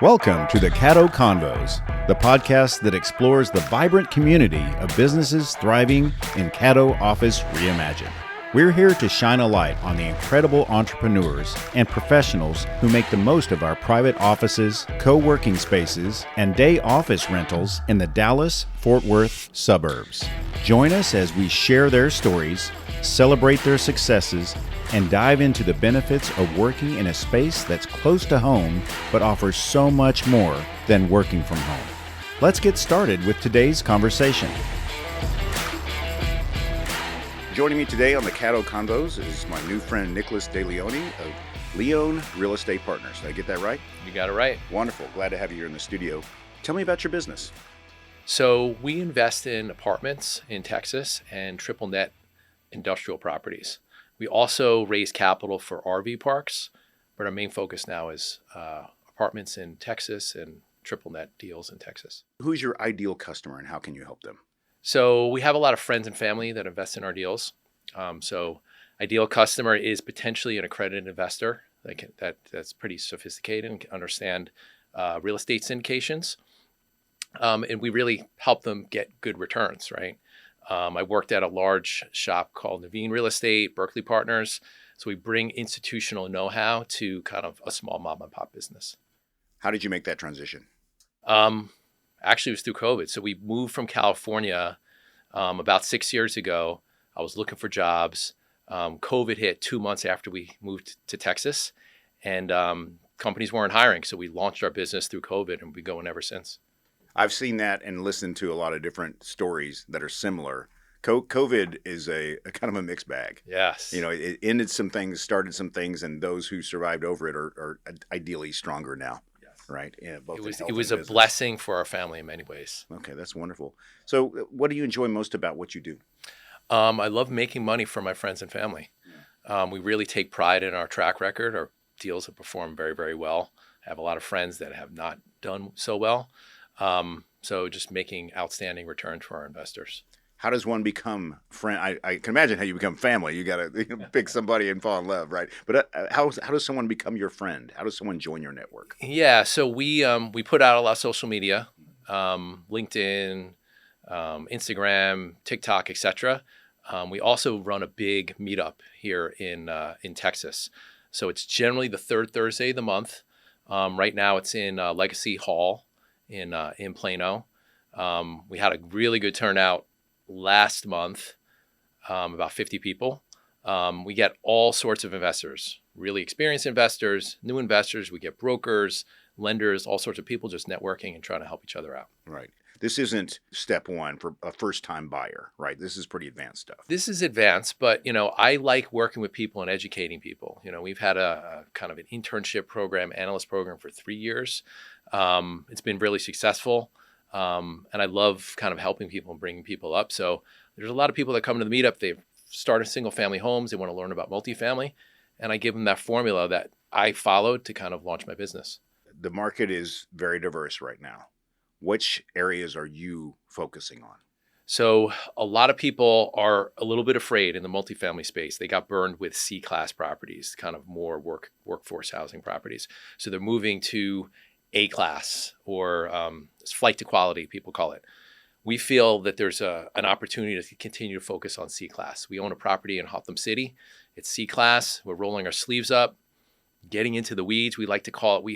Welcome to the Caddo Convos, the podcast that explores the vibrant community of businesses thriving in Caddo Office Reimagined. We're here to shine a light on the incredible entrepreneurs and professionals who make the most of our private offices, co-working spaces, and day office rentals in the Dallas-Fort Worth suburbs. Join us as we share their stories, celebrate their successes, and dive into the benefits of working in a space that's close to home but offers so much more than working from home. Let's get started with today's conversation. Joining me today on the Caddo Convos is my new friend Nicholas DiLeone of Leone Real Estate Partners. Did I get that right? You got it right. Wonderful. Glad to have you here in the studio. Tell me about your business. So we invest in apartments in Texas and triple net industrial properties. We also raise capital for RV parks, but our main focus now is apartments in Texas and triple net deals in Texas. Who's your ideal customer and how can you help them? So we have a lot of friends and family that invest in our deals. So ideal customer is potentially an accredited investor that's pretty sophisticated and can understand real estate syndications. And we really help them get good returns, right? I worked at a large shop called Nuveen Real Estate Partners. So we bring institutional know-how to kind of a small mom and pop business. How did you make that transition? Actually, it was through COVID. So we moved from California about 6 years ago. I was looking for jobs. COVID hit 2 months after we moved to Texas, and companies weren't hiring. So we launched our business through COVID, and we've been going ever since. I've seen that and listened to a lot of different stories that are similar. COVID is a kind of a mixed bag. Yes. You know, it ended some things, started some things, and those who survived over it are ideally stronger now. Yes. Right? Yeah, it was a blessing for our family in many ways. Okay, that's wonderful. So what do you enjoy most about what you do? I love making money for my friends and family. Yeah. We really take pride in our track record. Our deals have performed very, very well. I have a lot of friends that have not done so well. So just making outstanding returns for our investors. How does one become friend? I can imagine how you become family. You got to pick somebody and fall in love, right? But how does someone become your friend? How does someone join your network? Yeah, so we put out a lot of social media, LinkedIn, Instagram, TikTok, etc. We also run a big meetup here in Texas. So it's generally the third Thursday of the month. Right now it's in Legacy Hall in Plano. We had a really good turnout last month, about 50 people. We get all sorts of investors, really experienced investors, new investors. We get brokers, lenders, all sorts of people just networking and trying to help each other out. Right. This isn't step one for a first-time buyer, right? This is pretty advanced stuff. This is advanced, but, I like working with people and educating people. We've had a kind of an internship program, analyst program for 3 years. It's been really successful. And I love kind of helping people and bringing people up. So there's a lot of people that come to the meetup. They've started single family homes. They want to learn about multifamily. And I give them that formula that I followed to kind of launch my business. The market is very diverse right now. Which areas are you focusing on? So a lot of people are a little bit afraid in the multifamily space. They got burned with C-class properties, kind of more workforce housing properties. So they're moving to A-class or flight to quality, people call it. We feel that there's an opportunity to continue to focus on C-class. We own a property in Hotham City. It's C-class. We're rolling our sleeves up, getting into the weeds. We like to call it, we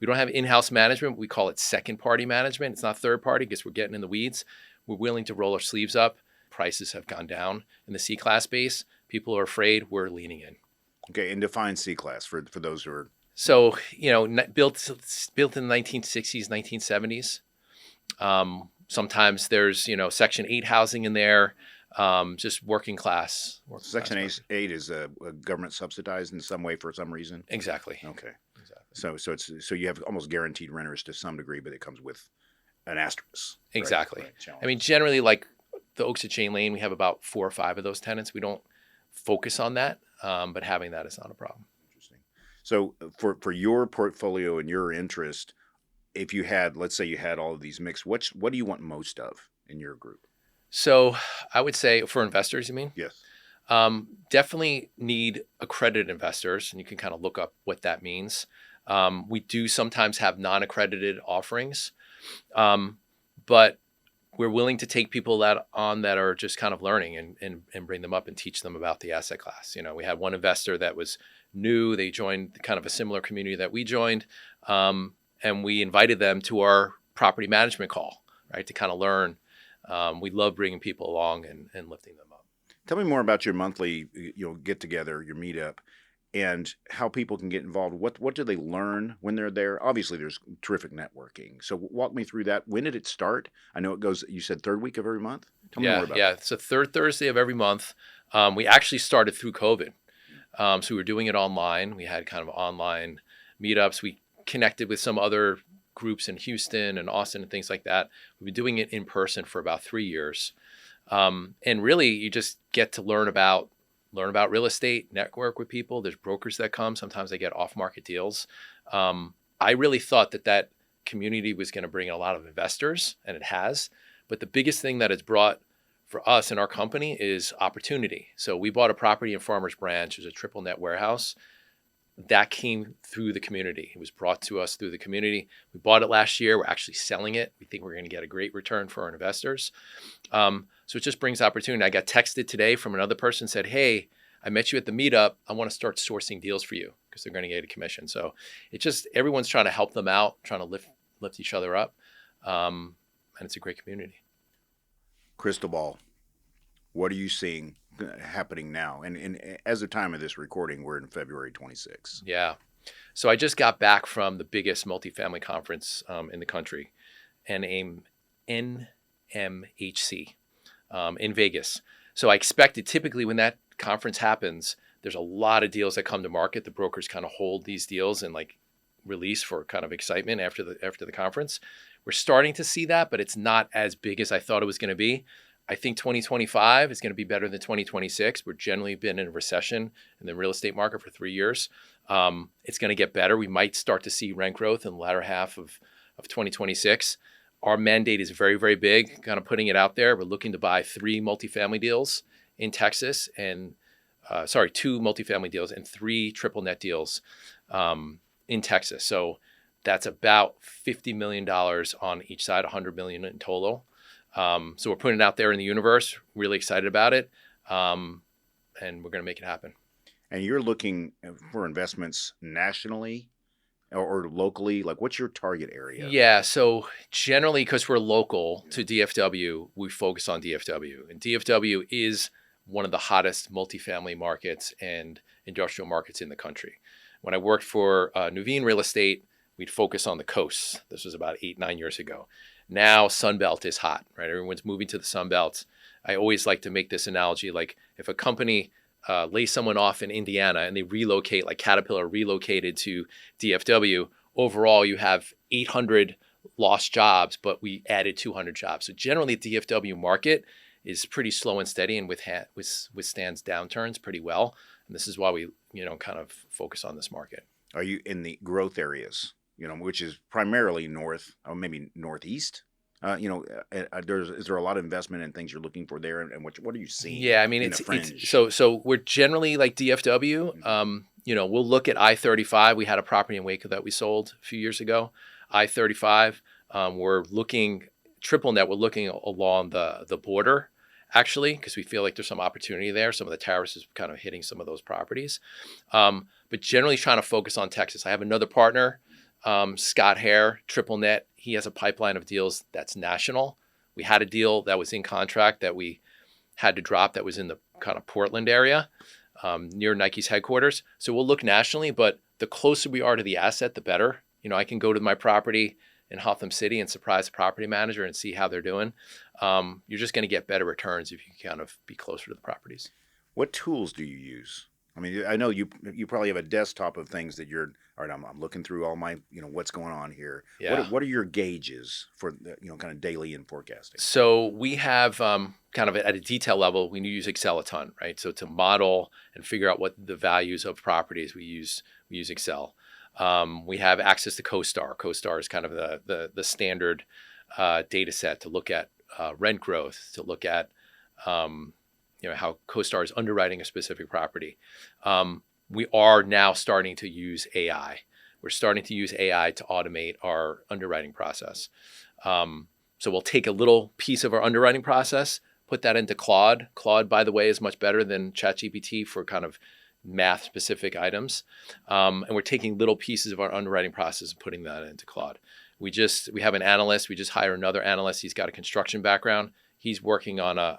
don't have in-house management. We call it second-party management. It's not third-party because we're getting in the weeds. We're willing to roll our sleeves up. Prices have gone down in the C-class space. People are afraid. We're leaning in. Okay, and define C-class for those who are... So, built in the 1960s, 1970s. Sometimes there's, Section 8 housing in there, just working class. Section 8 is government subsidized in some way for some reason? Exactly. Okay. Exactly. So you have almost guaranteed renters to some degree, but it comes with an asterisk. Exactly. Right. I mean, generally, like the Oaks at Chain Lane, we have about 4 or 5 of those tenants. We don't focus on that, but having that is not a problem. Interesting. So for your portfolio and your interest, if you had, let's say you had all of these mixed, what do you want most of in your group? So I would say for investors, you mean? Yes. Definitely need accredited investors, and you can kind of look up what that means. We do sometimes have non-accredited offerings, but we're willing to take people that are just kind of learning and bring them up and teach them about the asset class. We had one investor that was new. They joined kind of a similar community that we joined, and we invited them to our property management call, right, to kind of learn. We love bringing people along and lifting them up. Tell me more about your monthly, get together, your meetup, and how people can get involved. What do they learn when they're there? Obviously, there's terrific networking. So walk me through that. When did it start? I know it goes, you said third week of every month? Tell me more about it. Yeah. It's the third Thursday of every month. We actually started through COVID. So we were doing it online. We had kind of online meetups. We connected with some other groups in Houston and Austin and things like that. We've been doing it in person for about 3 years. And really, you just get to learn about real estate, network with people. There's brokers that come. Sometimes they get off-market deals. I really thought that community was going to bring in a lot of investors, and it has. But the biggest thing that it's brought for us and our company is opportunity. So we bought a property in Farmers Branch. It was a triple net warehouse. That came through the community. It was brought to us through the community. We bought it last year. We're actually selling it. We think we're going to get a great return for our investors. So it just brings opportunity. I got texted today from another person, said, "Hey, I met you at the meetup. I want to start sourcing deals for you," because they're going to get a commission. So it just, everyone's trying to help them out, trying to lift each other up. And it's a great community. Crystal ball. What are you seeing happening now? And as of time of this recording, we're in February 26th. Yeah. So I just got back from the biggest multifamily conference in the country, NMHC, in Vegas. So I expected, typically when that conference happens, there's a lot of deals that come to market. The brokers kind of hold these deals and like release for kind of excitement after the conference. We're starting to see that, but it's not as big as I thought it was going to be. I think 2025 is going to be better than 2026. We've generally been in a recession in the real estate market for 3 years. It's going to get better. We might start to see rent growth in the latter half of 2026. Our mandate is very, very big, kind of putting it out there. We're looking to buy 3 multifamily deals in Texas and 2 multifamily deals and 3 triple net deals in Texas. So that's about $50 million on each side, $100 million in total. So we're putting it out there in the universe, really excited about it. And we're going to make it happen. And you're looking for investments nationally or locally? Like, what's your target area? Yeah. So generally, because we're local to DFW, we focus on DFW. And DFW is one of the hottest multifamily markets and industrial markets in the country. When I worked for Nuveen Real Estate, we'd focus on the coast. This was about 8-9 years ago. Now Sunbelt is hot, right? Everyone's moving to the Sunbelt. I always like to make this analogy, like if a company lays someone off in Indiana and they relocate, like Caterpillar relocated to DFW, overall you have 800 lost jobs, but we added 200 jobs. So generally the DFW market is pretty slow and steady and withstands downturns pretty well. And this is why we, kind of focus on this market. Are you in the growth areas? Which is primarily north, or maybe northeast. Is there a lot of investment in things you're looking for there, and what are you seeing? Yeah, I mean, it's so we're generally like DFW. Mm-hmm. We'll look at I-35. We had a property in Waco that we sold a few years ago. I-35. We're looking triple net. We're looking along the border, actually, because we feel like there's some opportunity there. Some of the tariffs is kind of hitting some of those properties, but generally trying to focus on Texas. I have another partner. Scott Hare, triple net. He has a pipeline of deals that's national. We had a deal that was in contract that we had to drop that was in the kind of Portland area, near Nike's headquarters. So we'll look nationally, but the closer we are to the asset, the better. I can go to my property in Hotham City and surprise the property manager and see how they're doing. You're just going to get better returns if you can kind of be closer to the properties. What tools do you use? I mean, I know you probably have a desktop of things that you're, all right, I'm looking through all my, what's going on here. Yeah. What are your gauges for, kind of daily and forecasting? So we have kind of at a detail level, we use Excel a ton, right? So to model and figure out what the values of properties, we use Excel. We have access to CoStar. CoStar is kind of the standard data set to look at rent growth, to look at how CoStar is underwriting a specific property. We are now starting to use AI, we're starting to use AI to automate our underwriting process. So we'll take a little piece of our underwriting process, put that into Claude. Claude, by the way, is much better than ChatGPT for kind of math specific items. And we're taking little pieces of our underwriting process and putting that into Claude. We have an analyst. We just hired another analyst. He's got a construction background. He's working on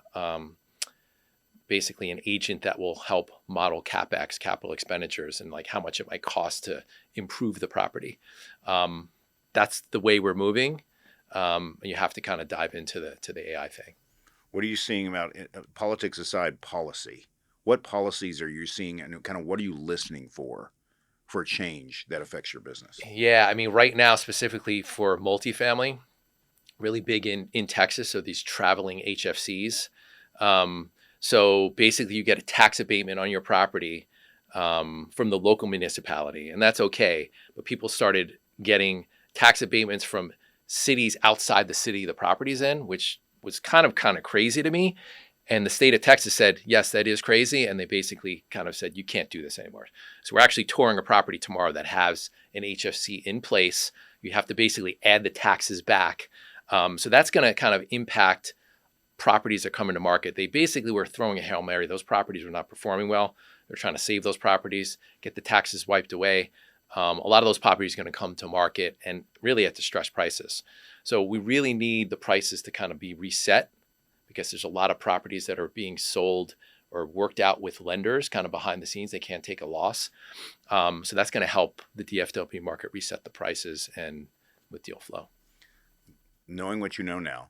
basically an agent that will help model CapEx, capital expenditures, and like how much it might cost to improve the property. That's the way we're moving. And you have to kind of dive into the AI thing. What are you seeing about, politics aside, policy? What policies are you seeing, and kind of what are you listening for change that affects your business? Yeah, I mean, right now, specifically for multifamily, really big in Texas, so these traveling HFCs. So basically, you get a tax abatement on your property from the local municipality, and that's okay. But people started getting tax abatements from cities outside the city the property's in, which was kind of crazy to me. And the state of Texas said, yes, that is crazy. And they basically kind of said, you can't do this anymore. So we're actually touring a property tomorrow that has an HFC in place. You have to basically add the taxes back. So that's going to kind of impact properties that come into market. They basically were throwing a Hail Mary. Those properties were not performing well. They're trying to save those properties, get the taxes wiped away. A lot of those properties are going to come to market and really at distressed prices. So we really need the prices to kind of be reset, because there's a lot of properties that are being sold or worked out with lenders kind of behind the scenes. They can't take a loss. So that's going to help the DFW market reset the prices and with deal flow. Knowing what you know now,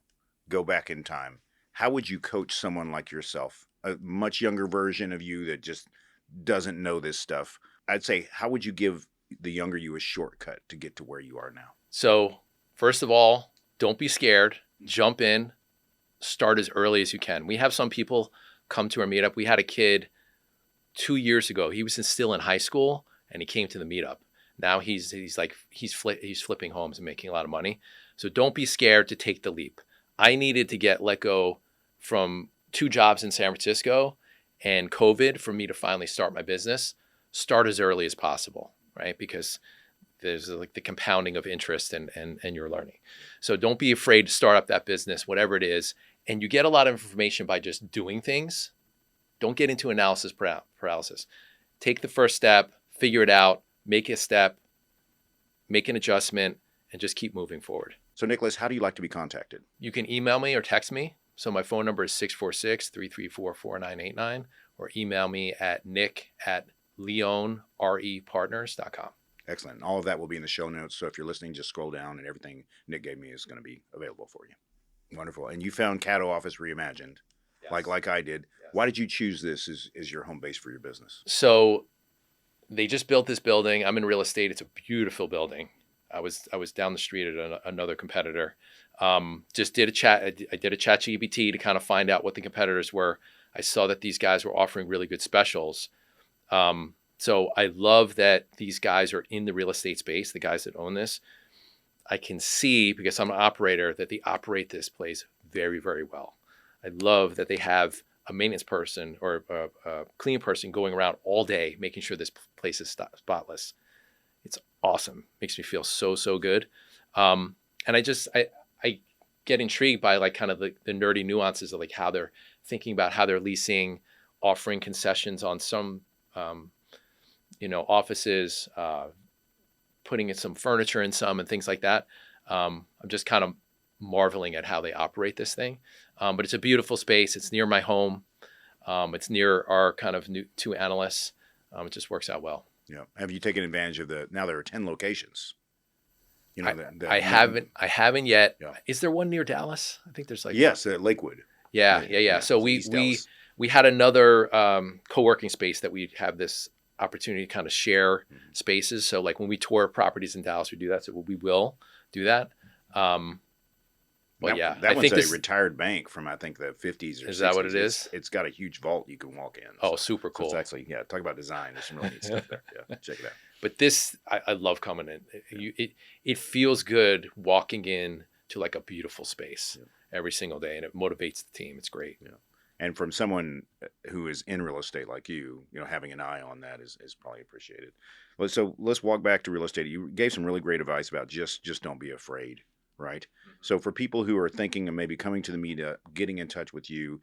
go back in time. How would you coach someone like yourself, a much younger version of you that just doesn't know this stuff? I'd say, how would you give the younger you a shortcut to get to where you are now? So first of all, don't be scared. Jump in. Start as early as you can. We have some people come to our meetup. We had a kid 2 years ago. He was still in high school, and he came to the meetup. Now he's flipping homes and making a lot of money. So don't be scared to take the leap. I needed to get let go from 2 jobs in San Francisco and COVID for me to finally start my business. Start as early as possible, right? Because there's like the compounding of interest and your learning. So don't be afraid to start up that business, whatever it is. And you get a lot of information by just doing things. Don't get into analysis paralysis. Take the first step, figure it out, make a step, make an adjustment, and just keep moving forward. So Nicholas, how do you like to be contacted? You can email me or text me. So my phone number is 646-334-4989, or email me at nick@leonerepartners.com. Excellent. And all of that will be in the show notes. So if you're listening, just scroll down and everything Nick gave me is going to be available for you. Wonderful. And you found Caddo Office Reimagined, yes, like I did. Yes. Why did you choose this as your home base for your business? So they just built this building. I'm in real estate. It's a beautiful building. I was down the street at another competitor. Just did a chat. I did a ChatGPT to kind of find out what the competitors were. I saw that these guys were offering really good specials. So I love that these guys are in the real estate space, the guys that own this. I can see, because I'm an operator, that they operate this place very, very well. I love that they have a maintenance person or a cleaning person going around all day, making sure this place is spotless. It's awesome. Makes me feel so good. And I get intrigued by like kind of the nerdy nuances of like how they're thinking about how they're leasing, offering concessions on some offices, putting in some furniture in some and things like that. I'm just kind of marveling at how they operate this thing. But it's a beautiful space. It's near my home. It's near our kind of new 2 analysts. It just works out well. Yeah. Have you taken advantage of now there are 10 locations? You know, I haven't yet. Yeah. Is there one near Dallas? I think there's like. Yes, Lakewood. Yeah. So we had another co-working space that we have this opportunity to kind of share spaces. So like when we tour properties in Dallas, we do that. So we will do that. That one's a retired bank from, I think, the 50s or 60s. Is that what it is? It's got a huge vault you can walk in. Oh, super cool. So it's actually, talk about design. There's some really neat stuff there. Yeah, check it out. But this, I love coming in. It feels good walking in to like a beautiful space every single day, and it motivates the team. It's great. Yeah. And from someone who is in real estate like having an eye on that is probably appreciated. So let's walk back to real estate. You gave some really great advice about just don't be afraid, right? Mm-hmm. So for people who are thinking of maybe coming to the meetup, getting in touch with you,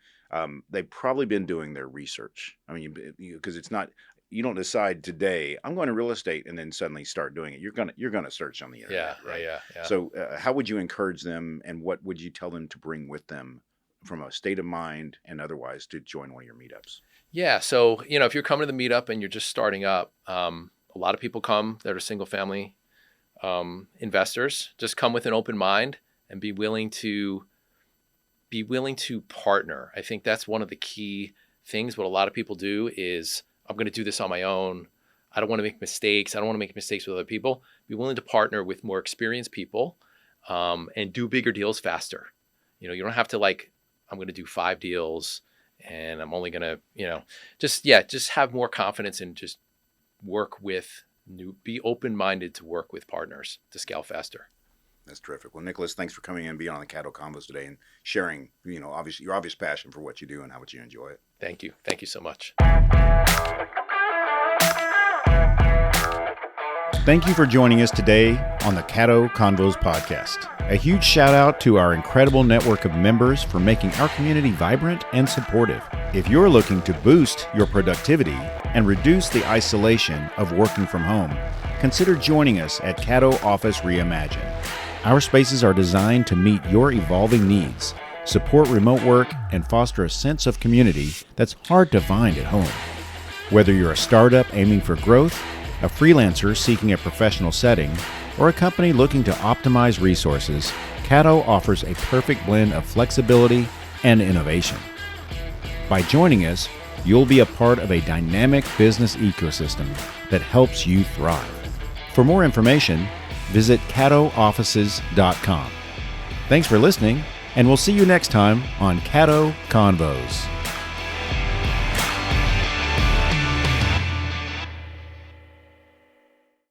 they've probably been doing their research. I mean, because it's not, you don't decide today I'm going to real estate and then suddenly start doing it. You're gonna search on the internet, right? Yeah. So how would you encourage them, and what would you tell them to bring with them from a state of mind and otherwise to join one of your meetups? Yeah. So, if you're coming to the meetup and you're just starting up, a lot of people come that are single family investors. Just come with an open mind and be willing to partner. I think that's one of the key things. What a lot of people do is, I'm going to do this on my own. I don't want to make mistakes. I don't want to make mistakes with other people. Be willing to partner with more experienced people and do bigger deals faster. You don't have to I'm going to do 5 deals and I'm only going to, just have more confidence and just work with be open-minded to work with partners to scale faster. That's terrific. Well, Nicholas, thanks for coming in and being on the Caddo Convos today and sharing, obviously your obvious passion for what you do and how much you enjoy it. Thank you. Thank you so much. Thank you for joining us today on the Caddo Convos podcast. A huge shout out to our incredible network of members for making our community vibrant and supportive. If you're looking to boost your productivity and reduce the isolation of working from home, consider joining us at Caddo Office Reimagine. Our spaces are designed to meet your evolving needs, support remote work, and foster a sense of community that's hard to find at home. Whether you're a startup aiming for growth, a freelancer seeking a professional setting, or a company looking to optimize resources, Caddo offers a perfect blend of flexibility and innovation. By joining us, you'll be a part of a dynamic business ecosystem that helps you thrive. For more information, visit caddooffices.com. Thanks for listening, and we'll see you next time on Caddo Convos.